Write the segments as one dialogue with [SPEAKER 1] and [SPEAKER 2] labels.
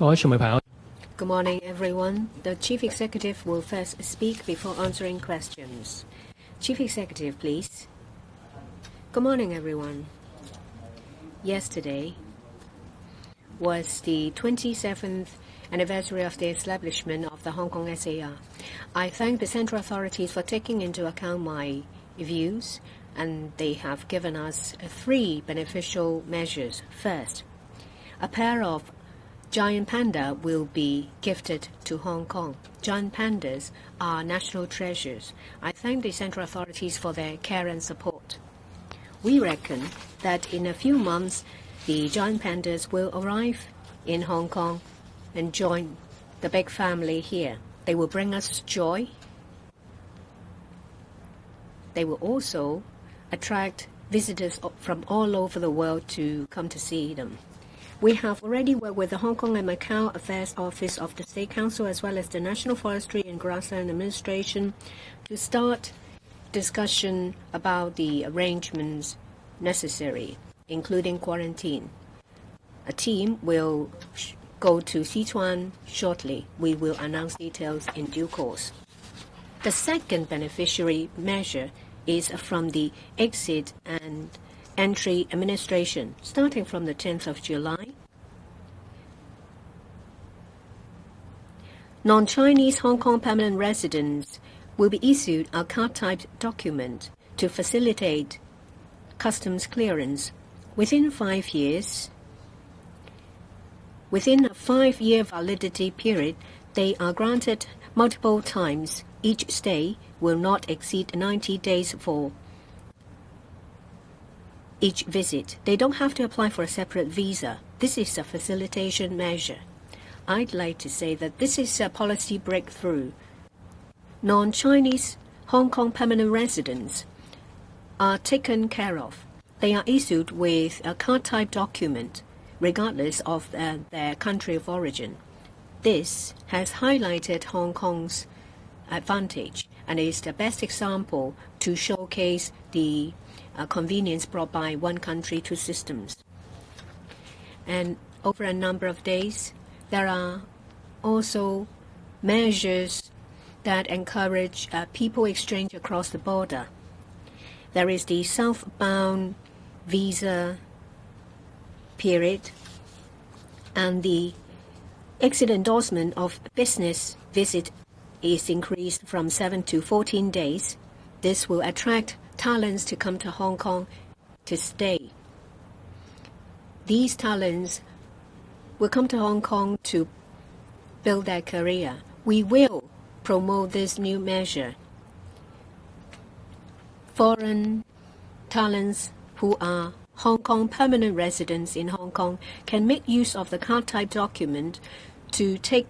[SPEAKER 1] Good morning, everyone. The Chief Executive will first speak before answering questions. Chief Executive, please. Good morning, everyone. Yesterday was the 27th anniversary of the establishment of the Hong Kong SAR. I thank the central authorities for taking into account my views, and they have given us 3 beneficial measures. First, a pair of giant panda will be gifted to Hong Kong. Giant pandas are national treasures. I thank the central authorities for their care and support. We reckon that in a few months, the giant pandas will arrive in Hong Kong and join the big family here. They will bring us joy. They will also attract visitors from all over the world to come to see them. We have already worked with the Hong Kong and Macau Affairs Office of the State Council as well as the National Forestry and Grassland Administration to start discussion about the arrangements necessary, including quarantine. A team will go to Sichuan shortly. We will announce details in due course. The second beneficiary measure is from the Exit and Entry Administration. Starting from the 10th of July, non-Chinese Hong Kong permanent residents will be issued a card-type document to facilitate customs clearance. Within a 5-year validity period, they are granted multiple times. Each stay will not exceed 90 days for each visit. They don't have to apply for a separate visa. This is a facilitation measure. I'd like to say that this is a policy breakthrough. Non-Chinese Hong Kong permanent residents are taken care of. They are issued with a card-type document, regardless of their country of origin. This has highlighted Hong Kong's advantage and is the best example to showcase the convenience brought by one country, 2 systems. And over a number of days, there are also measures that encourage people exchange across the border. There is the southbound visa period, and the exit endorsement of business visit is increased from 7 to 14 days. This will attract talents to come to Hong Kong to stay. These talents will come to Hong Kong to build their career. We will promote this new measure. Foreign talents who are Hong Kong permanent residents in Hong Kong can make use of the card-type document to take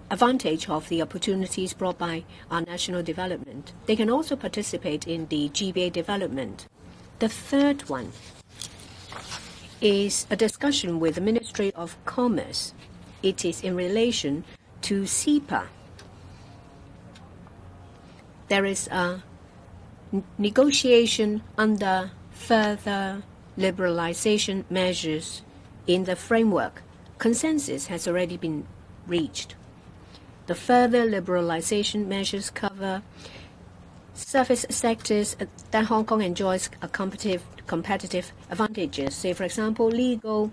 [SPEAKER 1] advantage of the opportunities brought by our national development. They can also participate in the GBA development. The third one is a discussion with the Ministry of Commerce. It is in relation to CEPA. There is a negotiation under further liberalization measures in the framework. Consensus has already been reached. The further liberalization measures cover service sectors that Hong Kong enjoys a competitive advantages. Say, for example, legal,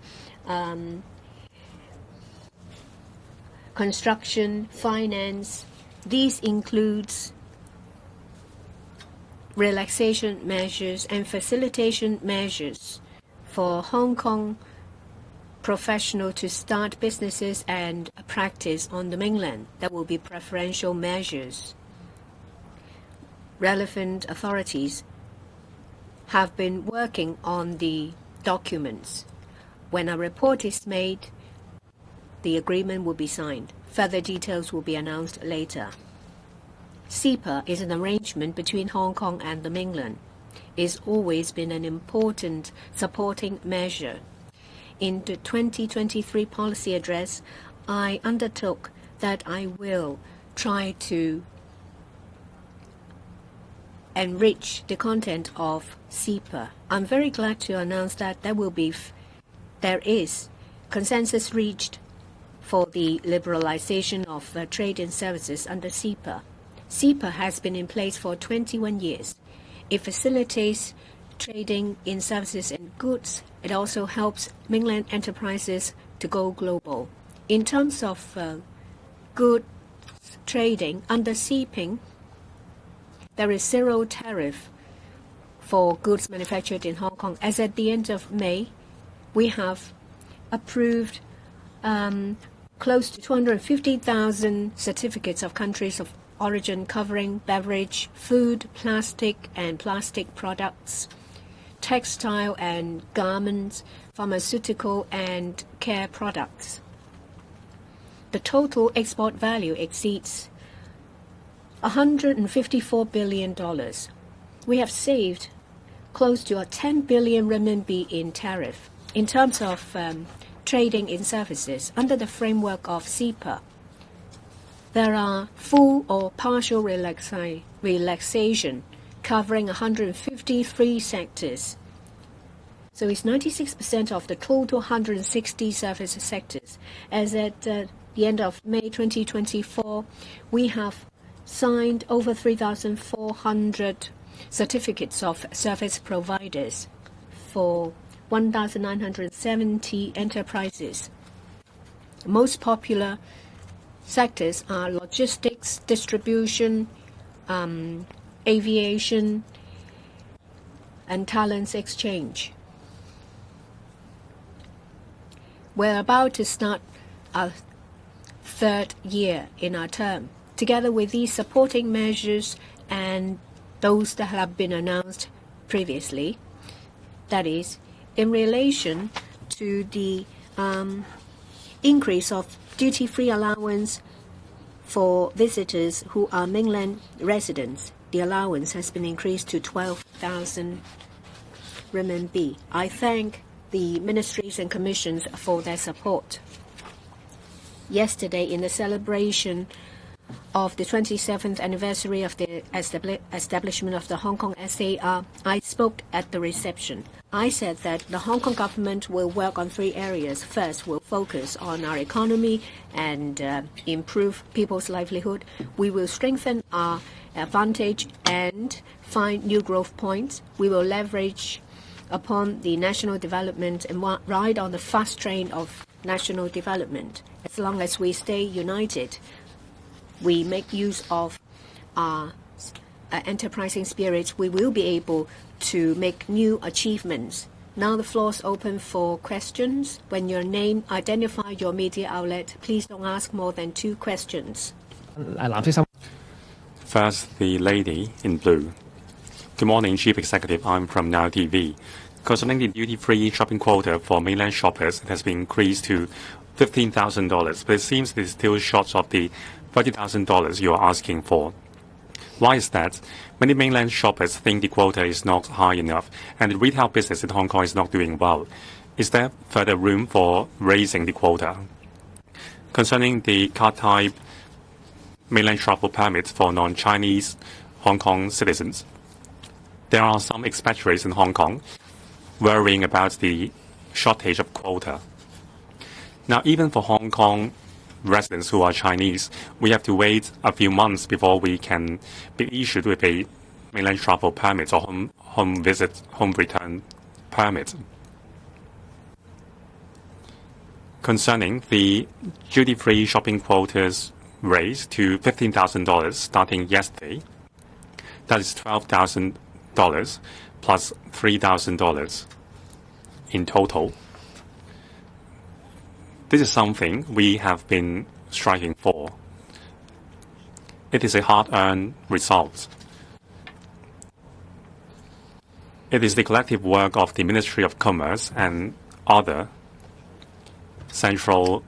[SPEAKER 1] construction, finance. These includes relaxation measures and facilitation measures for Hong Kong professionals to start businesses and practice on the mainland. There will be preferential measures. Relevant authorities have been working on the documents. When a report is made, the agreement will be signed. Further details will be announced later. CEPA is an arrangement between Hong Kong and the mainland. It's always been an important supporting measure. In the 2023 policy address, I undertook that I will try to enrich the content of CEPA. I'm very glad to announce that there is consensus reached for the liberalization of trade and services under CEPA. CEPA has been in place for 21 years. It facilitates trading in services and goods. It also helps mainland enterprises to go global. In terms of goods trading under CEPA, there is zero tariff for goods manufactured in Hong Kong. As at the end of May, we have approved close to 250,000 certificates of countries of origin covering beverage, food, plastic and plastic products, textile and garments, pharmaceutical and care products. The total export value exceeds $154 billion. We have saved close to 10 billion renminbi in tariff. In terms of trading in services, under the framework of CEPA, there are full or partial relaxation covering 153 sectors. So it's 96% of the total 160 service sectors. As at the end of May 2024, we have signed over 3,400 certificates of service providers for 1,970 enterprises. Most popular sectors are logistics, distribution, aviation, and talents exchange. We're about to start our third year in our term. Together with these supporting measures and those that have been announced previously, that is, in relation to the increase of duty-free allowance for visitors who are mainland residents, the allowance has been increased to 12,000 renminbi. I thank the ministries and commissions for their support. Yesterday, in the celebration of the 27th anniversary of the establishment of the Hong Kong SAR, I spoke at the reception. I said that the Hong Kong government will work on three areas. First, we'll focus on our economy and improve people's livelihood. We will strengthen our advantage and find new growth points. We will leverage upon the national development and ride on the fast train of national development. As long as we stay united, we make use of our enterprising spirit, we will be able to make new achievements. Now the floor is open for questions. When your name, identify your media outlet. Please don't ask more than 2 questions.
[SPEAKER 2] First, the lady in blue. Good morning, Chief Executive. I'm from Now TV. Concerning the duty-free shopping quota for mainland shoppers, it has been increased to $15,000, but it seems it is still short of the $30,000 you are asking for. Why is that? Many mainland shoppers think the quota is not high enough, and the retail business in Hong Kong is not doing well. Is there further room for raising the quota? Concerning the card-type mainland travel permits for non-Chinese Hong Kong citizens, there are some expatriates in Hong Kong worrying about the shortage of quota. Now, even for Hong Kong residents who are Chinese, we have to wait a few months before we can be issued with a mainland travel permit or home return permit. Concerning the duty-free shopping quotas raised to $15,000 starting yesterday, that is $12,000 plus $3,000 in total. This is something we have been striving for. It is a hard-earned result. It is the collective work of the Ministry of Commerce and other central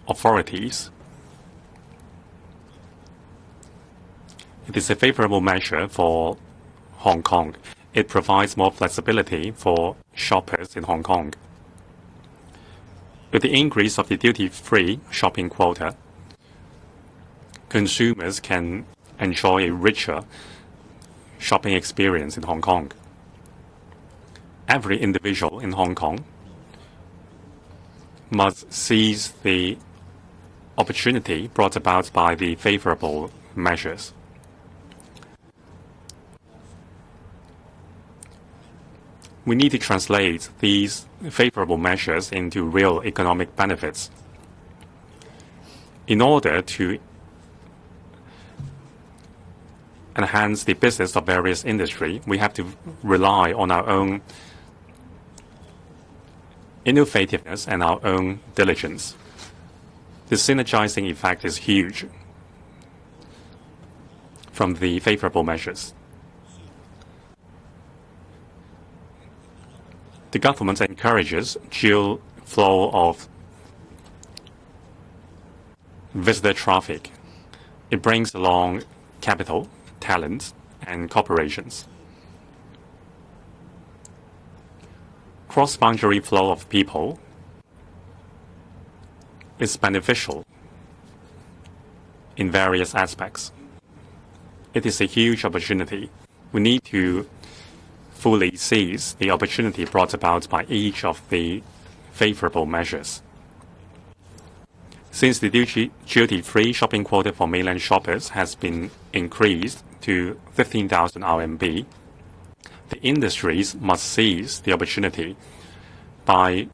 [SPEAKER 2] authorities. It is a favorable measure for Hong Kong. It provides more flexibility for shoppers in Hong Kong. With the increase of the duty-free shopping quota, consumers can enjoy a richer shopping experience in Hong Kong. Every individual in Hong Kong must seize the opportunity brought about by the favorable measures. We need to translate these favorable measures into real economic benefits. In order to enhance the business of various industries, we have to rely on our own innovativeness and our own diligence. The synergizing effect is huge from the favorable measures. The government encourages dual flow of visitor traffic. It brings along capital, talent, and corporations. Cross-boundary flow of people is beneficial in various aspects. It is a huge opportunity. We need to fully seize the opportunity brought about by each of the favorable measures. Since the duty-free shopping quota for mainland shoppers has been increased to 15,000 RMB, the industries must seize the opportunity by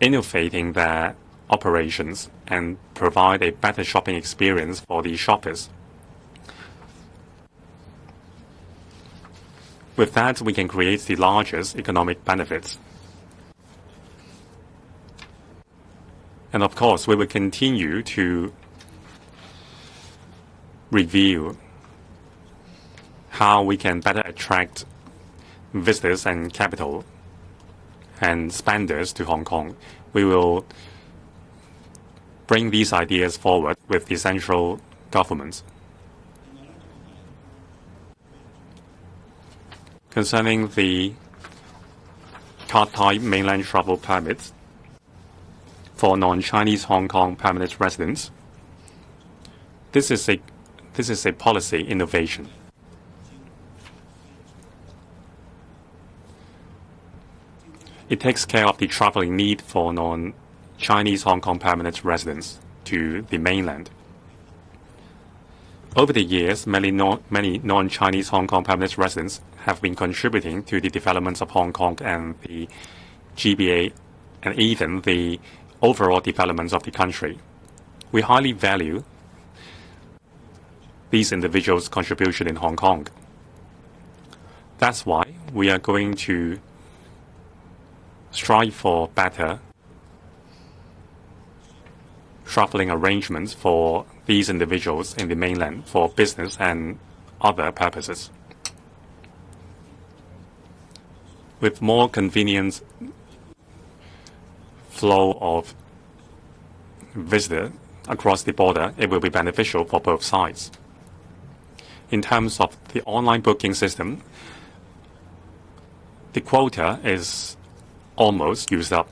[SPEAKER 2] innovating their operations and provide a better shopping experience for the shoppers. With that, we can create the largest economic benefits. And of course, we will continue to review how we can better attract visitors and capital and spenders to Hong Kong. We will bring these ideas forward with the central government. Concerning the card-type mainland travel permits for non-Chinese Hong Kong permanent residents, this is a policy innovation. It takes care of the traveling need for non-Chinese Hong Kong permanent residents to the mainland. Over the years, many non-Chinese Hong Kong permanent residents have been contributing to the development of Hong Kong and the GBA and even the overall development of the country. We highly value these individuals' contribution in Hong Kong. That's why we are going to strive for better traveling arrangements for these individuals in the mainland for business and other purposes. With more convenient flow of visitors across the border, it will be beneficial for both sides. In terms of the online booking system, the quota is almost used up.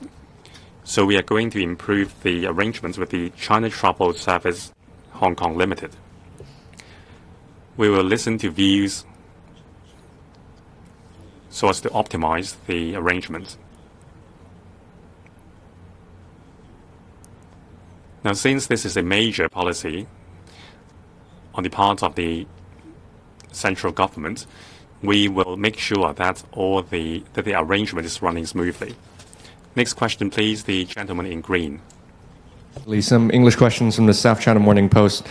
[SPEAKER 2] So we are going to improve the arrangements with the China Travel Service Hong Kong Limited. We will listen to views so as to optimize the arrangements. Now, since this is a major policy on the part of the central government, we will make sure that the arrangement is running smoothly. Next question, please. The gentleman in green.
[SPEAKER 3] Some English questions from the South China Morning Post.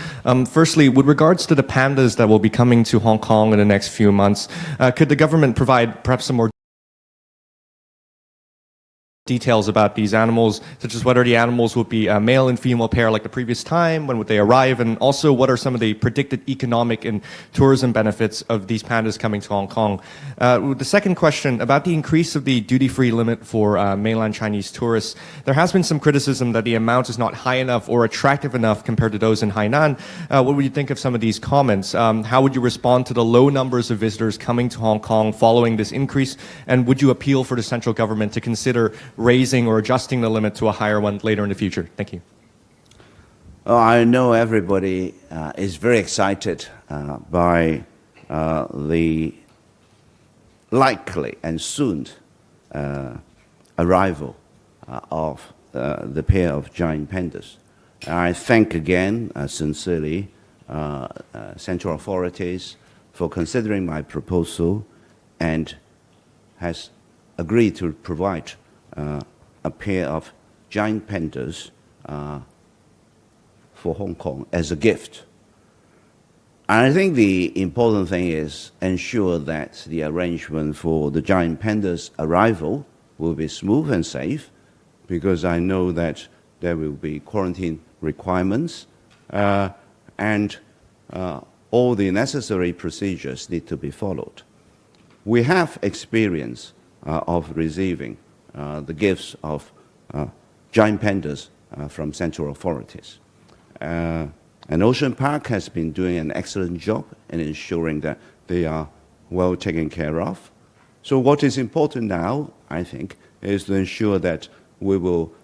[SPEAKER 3] Firstly, with regards to the pandas that will be coming to Hong Kong in the next few months, could the government provide perhaps some more details about these animals, such as whether the animals will be a male and female pair like the previous time, when would they arrive, and also what are some of the predicted economic and tourism benefits of these pandas coming to Hong Kong? The second question, about the increase of the duty-free limit for mainland Chinese tourists, there has been some criticism that the amount is not high enough or attractive enough compared to those in Hainan. What would you think of some of these comments? How would you respond to the low numbers of visitors coming to Hong Kong following this increase, and would you appeal for the central government to consider raising or adjusting the limit to a higher one later in the future? Thank you.
[SPEAKER 4] Oh, I know everybody is very excited by the likely and soon arrival of the pair of giant pandas. I thank again sincerely central authorities for considering my proposal and has agreed to provide a pair of giant pandas for Hong Kong as a gift. And I think the important thing is ensure that the arrangement for the giant pandas' arrival will be smooth and safe, because I know that there will be quarantine requirements and all the necessary procedures need to be followed. We have experience of receiving the gifts of giant pandas from central authorities. And Ocean Park has been doing an excellent job in ensuring that they are well taken care of. So what is important now, I think, is to ensure that we will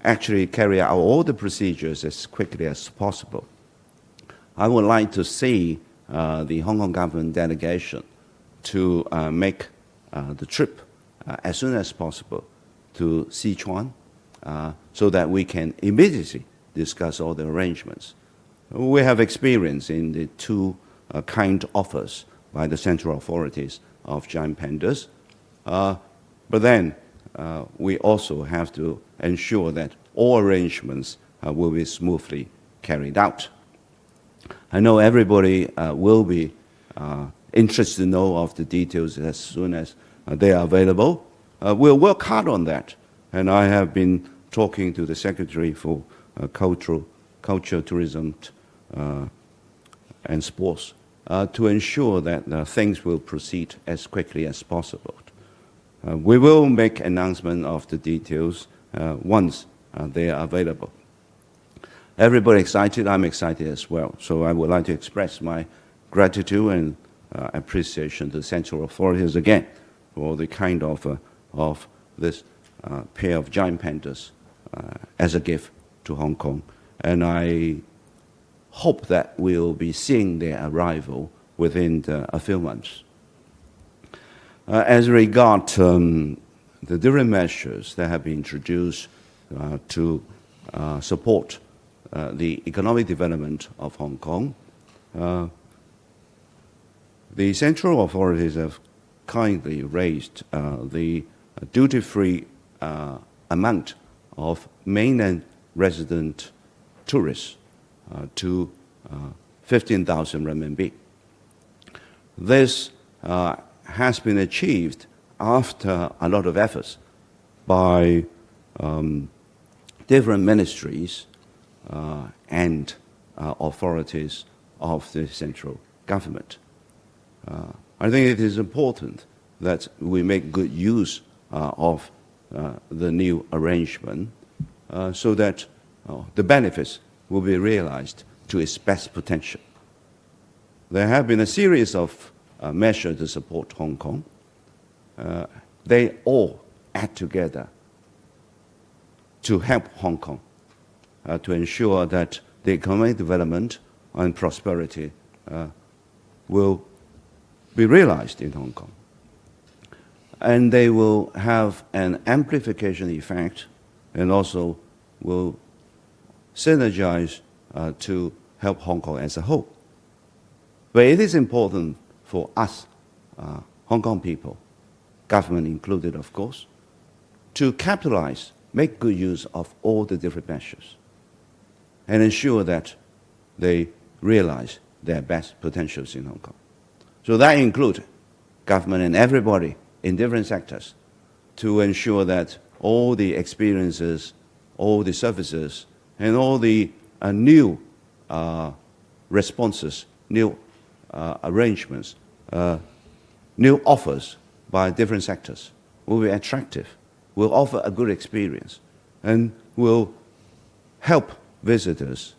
[SPEAKER 4] actually carry out all the procedures as quickly as possible. I would like to see the Hong Kong government delegation to make the trip as soon as possible to Sichuan so that we can immediately discuss all the arrangements. We have experience in the two kind offers by the central authorities of giant pandas, but then we also have to ensure that all arrangements will be smoothly carried out. I know everybody will be interested to know of the details as soon as they are available. We'll work hard on that, and I have been talking to the Secretary for Culture, Tourism and Sports to ensure that things will proceed as quickly as possible. We will make announcement of the details once they are available. Everybody excited, I'm excited as well. So I would like to express my gratitude and appreciation to the central authorities again for the kind of this pair of giant pandas as a gift to Hong Kong. And I hope that we'll be seeing their arrival within a few months. As regard the different measures that have been introduced to support the economic development of Hong Kong, the central authorities have kindly raised the duty-free amount of mainland resident tourists to 15,000 renminbi. This has been achieved after a lot of efforts by different ministries and authorities of the central government. I think it is important that we make good use of the new arrangement so that the benefits will be realized to its best potential. There have been a series of measures to support Hong Kong. They all add together to help Hong Kong to ensure that the economic development and prosperity will be realized in Hong Kong. And they will have an amplification effect and also will synergize to help Hong Kong as a whole. But it is important for us, Hong Kong people, government included of course, to capitalize, make good use of all the different measures and ensure that they realize their best potentials in Hong Kong. So that includes government and everybody in different sectors to ensure that all the experiences, all the services, and all the new responses, new arrangements, new offers by different sectors will be attractive, will offer a good experience, and will help visitors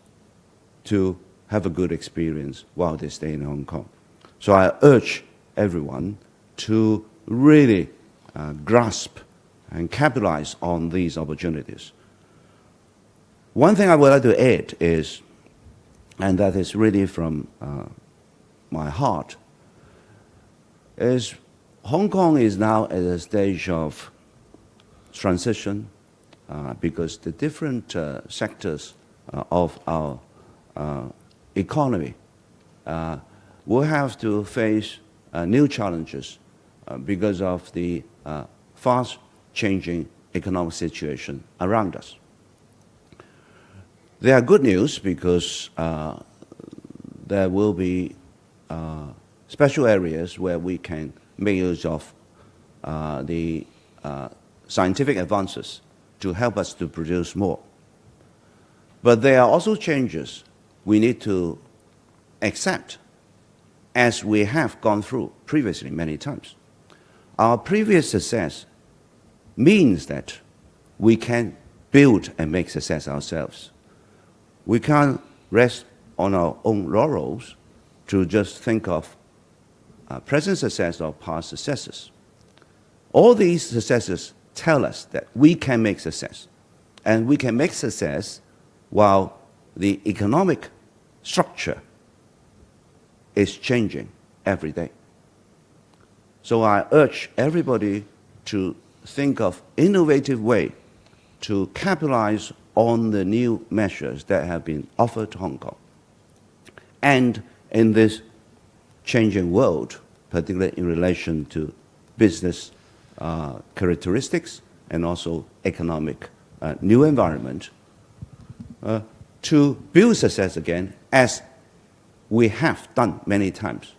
[SPEAKER 4] to have a good experience while they stay in Hong Kong. So I urge everyone to really grasp and capitalize on these opportunities. One thing I would like to add is, and that is really from my heart, is Hong Kong is now at a stage of transition because the different sectors of our economy will have to face new challenges because of the fast-changing economic situation around us. There are good news because there will be special areas where we can make use of the scientific advances to help us to produce more. But there are also changes we need to accept as we have gone through previously many times. Our previous success means that we can build and make success ourselves. We can't rest on our own laurels to just think of present success or past successes. All these successes tell us that we can make success. And we can make success while the economic structure is changing every day. So I urge everybody to think of innovative way to capitalize on the new measures that have been offered to Hong Kong. And in this changing world, particularly in relation to business characteristics and also economic new environment, to build success again as we have done many times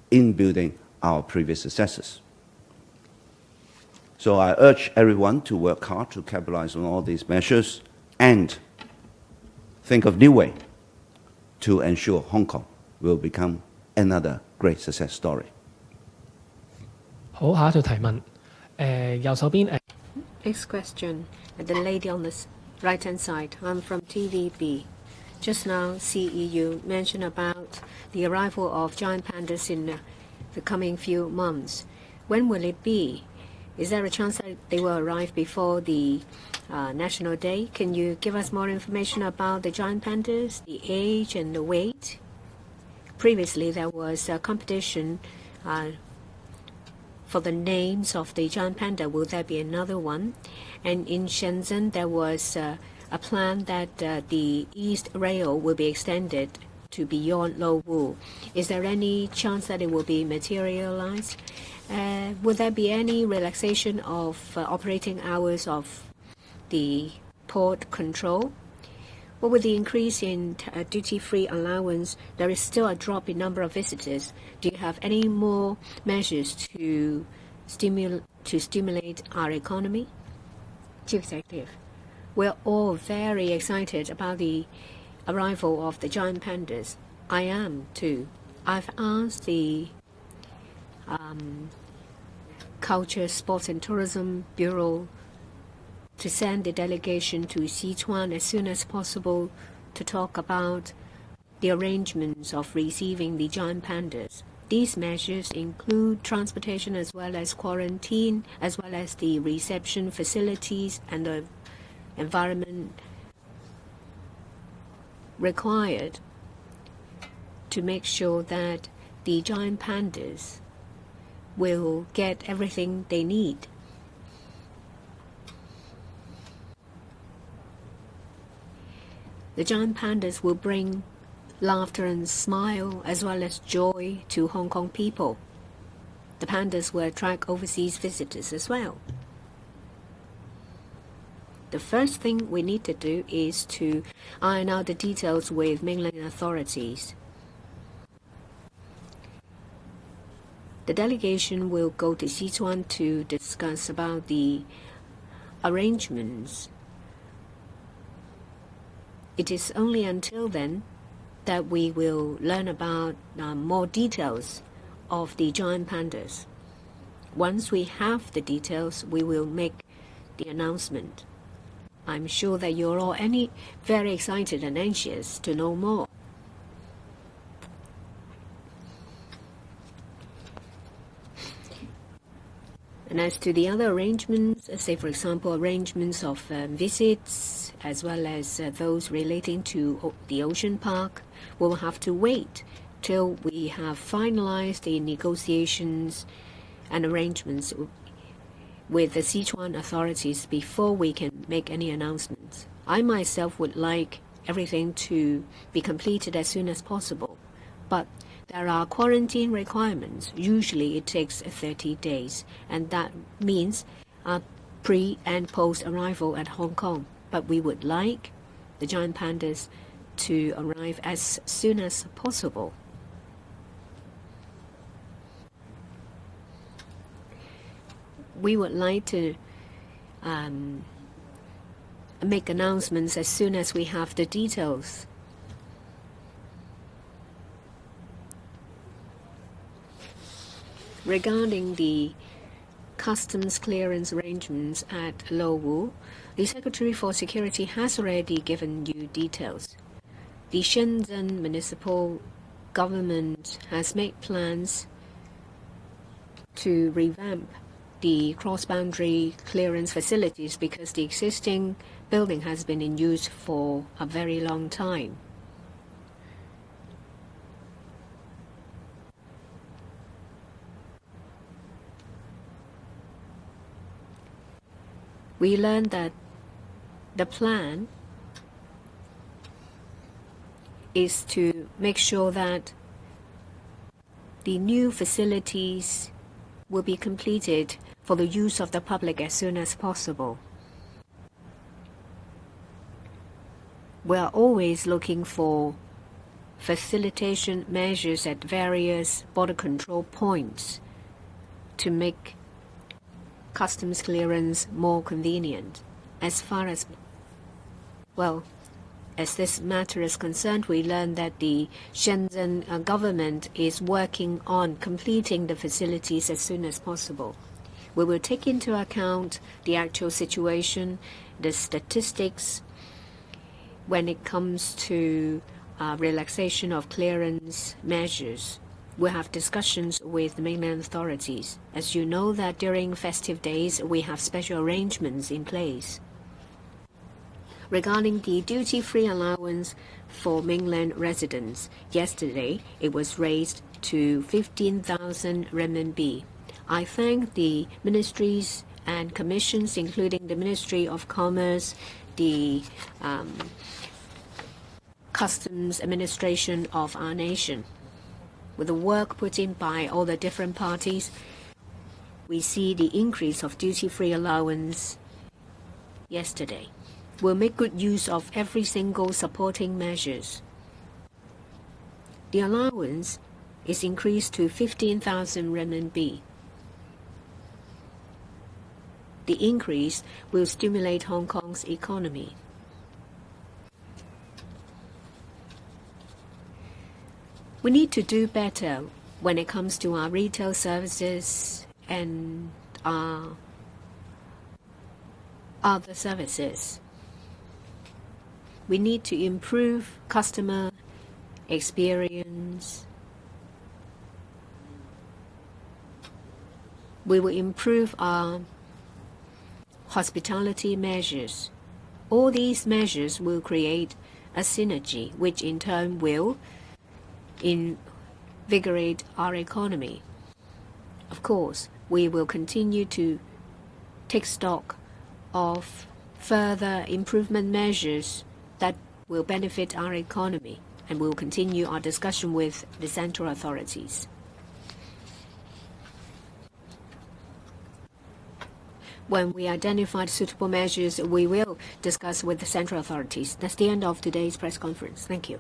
[SPEAKER 4] in building our previous successes. So I urge everyone to work hard to capitalize on all these measures and think of new way to ensure Hong Kong will become another great success story.
[SPEAKER 5] 好，下一條提問，右手邊
[SPEAKER 1] Next question, the lady on the right-hand side. I'm from TVB. Just now, CEU mentioned about the arrival of giant pandas in the coming few months. When will it be? Is there a chance that they will arrive before the National Day? Can you give us more information about the giant pandas, the age and the weight? Previously, there was a competition for the names of the giant panda. Will there be another one? And in Shenzhen, there was a plan that the East Rail will be extended to beyond Lo Wu. Is there any chance that it will be materialized? Will there be any relaxation of operating hours of the port control? Well, with the increase in duty-free allowance, there is still a drop in number of visitors. Do you have any more measures to stimulate our economy? Chief Executive, we're all very excited about the arrival of the giant pandas. I am too. I've asked the Culture, Sports and Tourism Bureau to send a delegation to Sichuan as soon as possible to talk about the arrangements of receiving the giant pandas. These measures include transportation as well as quarantine, as well as the reception facilities and the environment required to make sure that the giant pandas will get everything they need. The giant pandas will bring laughter and smile as well as joy to Hong Kong people. The pandas will attract overseas visitors as well. The first thing we need to do is to iron out the details with mainland authorities. The delegation will go to Sichuan to discuss about the arrangements. It is only until then that we will learn about more details of the giant pandas. Once we have the details, we will make the announcement. I'm sure that you're all very excited and anxious to know more. And as to the other arrangements, say for example arrangements of visits as well as those relating to the ocean park, we will have to wait till we have finalized the negotiations and arrangements. with the Sichuan authorities before we can make any announcements. I myself would like everything to be completed as soon as possible, but there are quarantine requirements. Usually it takes 30 days, and that means pre- and post-arrival at Hong Kong. But we would like the giant pandas to arrive as soon as possible. We would like to make announcements as soon as we have the details. Regarding the customs clearance arrangements at Lowu, the Secretary for Security has already given you details. The Shenzhen municipal government has made plans to revamp the cross-boundary clearance facilities because the existing building has been in use for a very long time. We learned that the plan is to make sure that the new facilities will be completed for the use of the public as soon as possible. We are always looking for facilitation measures at various border control points to make customs clearance more convenient. As far as, well, as this matter is concerned, we learned that the Shenzhen government is working on completing the facilities as soon as possible. We will take into account the actual situation, the statistics, when it comes to relaxation of clearance measures. We'll have discussions with the mainland authorities. As you know that during festive days, we have special arrangements in place. Regarding the duty-free allowance for mainland residents, yesterday it was raised to 15,000 renminbi. I thank the ministries and commissions, including the Ministry of Commerce, the Customs Administration of our nation. With the work put in by all the different parties, we see the increase of duty-free allowance yesterday. We'll make good use of every single supporting measures. The allowance is increased to 15,000 renminbi. The increase will stimulate Hong Kong's economy. We need to do better when it comes to our retail services and our other services. We need to improve customer experience. We will improve our hospitality measures. All these measures will create a synergy, which in turn will invigorate our economy. Of course, we will continue to take stock of further improvement measures that will benefit our economy, and we will continue our discussion with the central authorities. When we identify suitable measures, we will discuss with the central authorities. That's the end of today's press conference. Thank you.